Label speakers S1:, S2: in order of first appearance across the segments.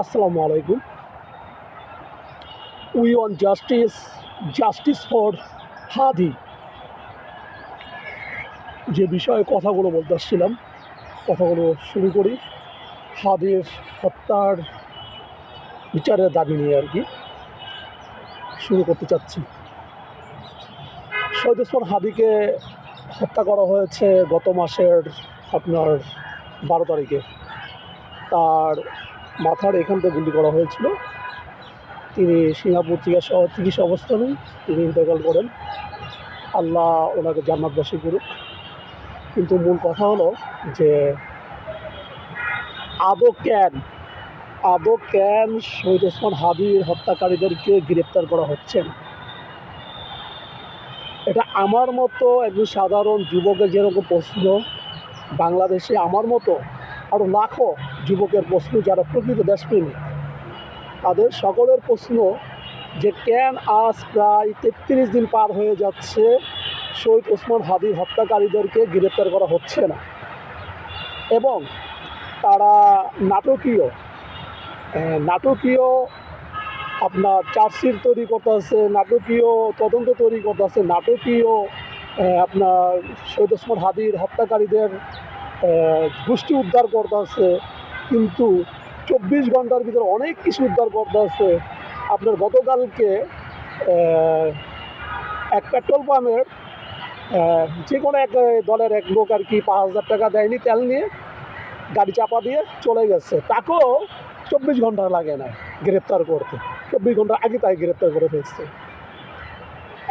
S1: আসসালামু আলাইকুম। We want justice, justice for Hadi. যে বিষয়ে কথাগুলো বলতে আসছিলাম, কথাগুলো শুরু করি। হাদির হত্যার বিচারের দাবি নিয়ে আর কি শুরু করতে চাচ্ছি। শহীদ ওসমান হাদিকে হত্যা করা হয়েছে গত মাসের আপনার 12 তারিখে। তার মাথার এখান থেকে গুলি করা হয়েছিল। তিনি সিঙ্গাপুর চিকিৎসা অবস্থানে তিনি ইন্তেকাল করেন। আল্লাহ ওনাকে জান্নাতবাসী করুক। কিন্তু মূল কথা হলো যে আদৌ কেন শহীদ ওসমান হাদির হত্যাকারীদেরকে গ্রেপ্তার করা হচ্ছে না? এটা আমার মতো একজন সাধারণ যুবকের যেরকম প্রশ্ন, বাংলাদেশে আমার মতো আরও লাখো যুবকের প্রশ্ন যারা প্রকৃত দেশপ্রেমী, তাদের সকলের প্রশ্ন যে কেন আজ প্রায় 33 দিন পার হয়ে যাচ্ছে শহীদ ওসমান হাদির হত্যাকারীদেরকে গ্রেপ্তার করা হচ্ছে না, এবং তারা নাটকীয় আপনার চার্জশিট তৈরি করতেছে, নাটকীয় তদন্ত তৈরি করতেছে, নাটকীয় আপনার শহীদ ওসমান হাদির হত্যাকারীদের গোষ্ঠী উদ্ধার করতেছে, কিন্তু 24 ঘন্টার ভিতরে অনেক কিছু উদ্ধার করতেছে। আপনার গতকালকে এক পেট্রোল পাম্পের যে কোনো এক দলের এক লোক আর কি 5,000 টাকা দেয়নি তেল নিয়ে, গাড়ি চাপা দিয়ে চলে গেছে। তাকেও 24 ঘন্টা লাগে না গ্রেপ্তার করতে, 24 ঘন্টা আগে তাই গ্রেপ্তার করে ফেলছে।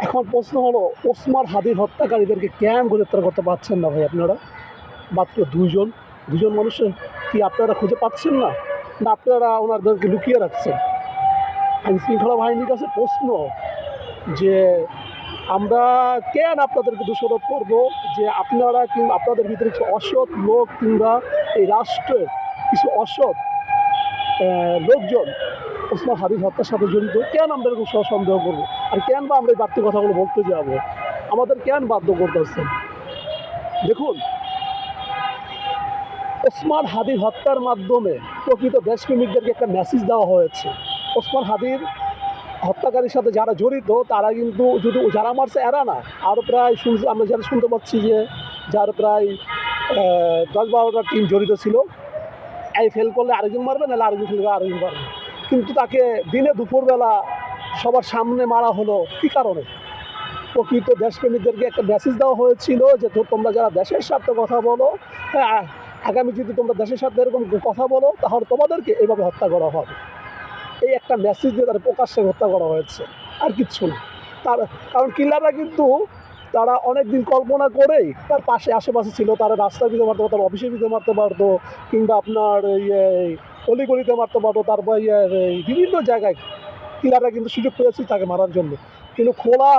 S1: এখন প্রশ্ন হলো, ওসমান হাদির হত্যাকারীদেরকে কেন গ্রেপ্তার করতে পারছেন না ভাই আপনারা? মাত্র দুজন মানুষের কি আপনারা খুঁজে পাচ্ছেন না? না আপনারা ওনাদেরকে লুকিয়ে রাখছেন? আইনশৃঙ্খলা বাহিনীর কাছে প্রশ্ন যে আমরা কেন আপনাদেরকে দোষারোপ করব যে আপনারা কিংবা আপনাদের ভিতরে কিছু অসৎ লোক কিংবা এই রাষ্ট্রের কিছু অসৎ লোকজন ওসমান হাদির হত্যার সাথে জড়িত। কেন আমরা এরকম সন্দেহ করবো? আর কেন বা আমরা এই বাড়তি কথাগুলো বলতে যাবো? আমাদের কেন বাধ্য করতেছেন? দেখুন, ওসমান হাদির হত্যার মাধ্যমে প্রকৃত দেশপ্রেমিকদেরকে একটা মেসেজ দেওয়া হয়েছে। ওসমান হাদির হত্যাকারীর সাথে যারা জড়িত তারা কিন্তু যদি যারা মারছে এরা না, আরও প্রায় আমরা যারা শুনতে পাচ্ছি যে যার প্রায় 10-12টা টিম জড়িত ছিল। এই ফেল করলে আরেকজন মারবে, নাহলে আরেকজন ফেল করলে আরেকজন মারবে। কিন্তু তাকে দিনে দুপুরবেলা সবার সামনে মারা হলো কী কারণে? প্রকৃত দেশপ্রেমিকদেরকে একটা মেসেজ দেওয়া হয়েছিল যে তোমরা যারা দেশের স্বার্থে কথা বলো, হ্যাঁ, আগামী যদি তোমরা দেশের স্বার্থে এরকম কথা বলো তাহলে তোমাদেরকে এইভাবে হত্যা করা হবে। এই একটা মেসেজ দিয়ে তারা প্রকাশ্যে হত্যা করা হয়েছে, আর কিচ্ছু না। কারণ কিলাররা কিন্তু তারা অনেক দিন কল্পনা করেই তার আশেপাশে ছিল। তারা রাস্তার ভিতরে মারতে পারতো, তার অফিসের ভিতরে মারতে পারতো, কিংবা আপনার অলিগলিতে মারতে পারতো, তারপর বিভিন্ন জায়গায় কিলাররা কিন্তু সুযোগ পেয়েছে তাকে মারার জন্য। কিন্তু খোলা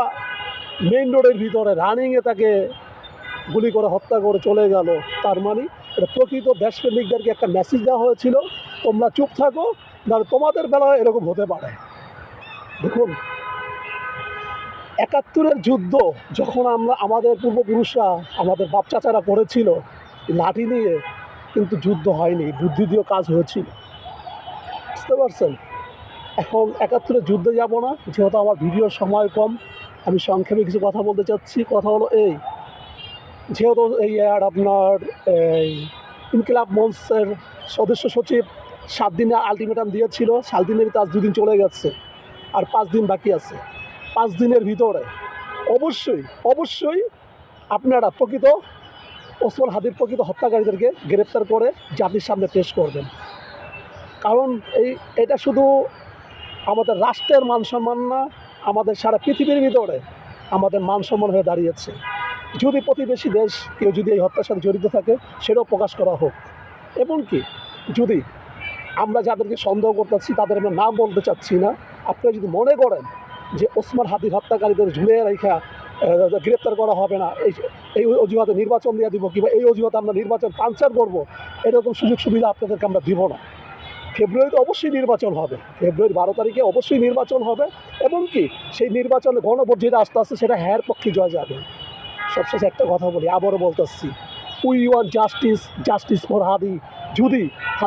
S1: মেইন রোডের ভিতরে রানিংয়ে তাকে গুলি করে হত্যা করে চলে গেল। তার মানে এটা প্রকৃত দেশপ্রেমিকদেরকে একটা মেসেজ দেওয়া হয়েছিল, তোমরা চুপ থাকো, নাহলে তোমাদের বেলায় এরকম হতে পারে। দেখুন, 71-এর যুদ্ধ যখন আমাদের পূর্বপুরুষরা, আমাদের বাপ চাচারা করেছিল লাঠি নিয়ে, কিন্তু যুদ্ধ হয়নি, বুদ্ধি দিয়েও কাজ হয়েছিল। বুঝতে পারছেন? এখন 71-এর যুদ্ধে যাব না, যেহেতু আমার ভিডিওর সময় কম, আমি সংক্ষেপে কিছু কথা বলতে চাচ্ছি। কথা হলো এই, যেহেতু আপনার ইনকিলাব মঞ্চের সদস্য সচিব 7 দিনে আলটিমেটাম দিয়েছিল, 7 দিনের ভিতরে আজ 2 দিন চলে গেছে, আর 5 দিন বাকি আছে। 5 দিনের ভিতরে অবশ্যই আপনারা প্রকৃত ওসমান হাদির প্রকৃত হত্যাকারীদেরকে গ্রেপ্তার করে জাতির সামনে পেশ করবেন। কারণ এটা শুধু আমাদের রাষ্ট্রের মান সম্মান না, আমাদের সারা পৃথিবীর ভিতরে আমাদের মান সম্মান হয়ে দাঁড়িয়েছে। যদি প্রতিবেশী দেশ কেউ যদি এই হত্যার সাথে জড়িত থাকে, সেটাও প্রকাশ করা হোক। এবং কি, যদি আমরা যাদেরকে সন্দেহ করতেছি তাদের আমরা নাম বলতে চাচ্ছি না, আপনারা যদি মনে করেন যে ওসমান হাদির হত্যাকারীদের ঝুলিয়ে রেখা গ্রেপ্তার করা হবে না, এই অজুহাতে নির্বাচন দিয়ে দিব, কিংবা এই অজুহাতে আমরা নির্বাচন ক্যান্সেল করবো, এরকম সুযোগ সুবিধা আপনাদেরকে আমরা দিব না। ফেব্রুয়ারিতে অবশ্যই নির্বাচন হবে, ফেব্রুয়ারি 12 তারিখে অবশ্যই নির্বাচন হবে। এবং কি, সেই নির্বাচনে গণভোট যেটা আস্তে আস্তে সেটা হ্যার পক্ষে জয় যাবে। সবশেষে একটা কথা বলি, আবারও বলতেছি, উই ওয়ান্ট জাস্টিস ফর হাদি। যদি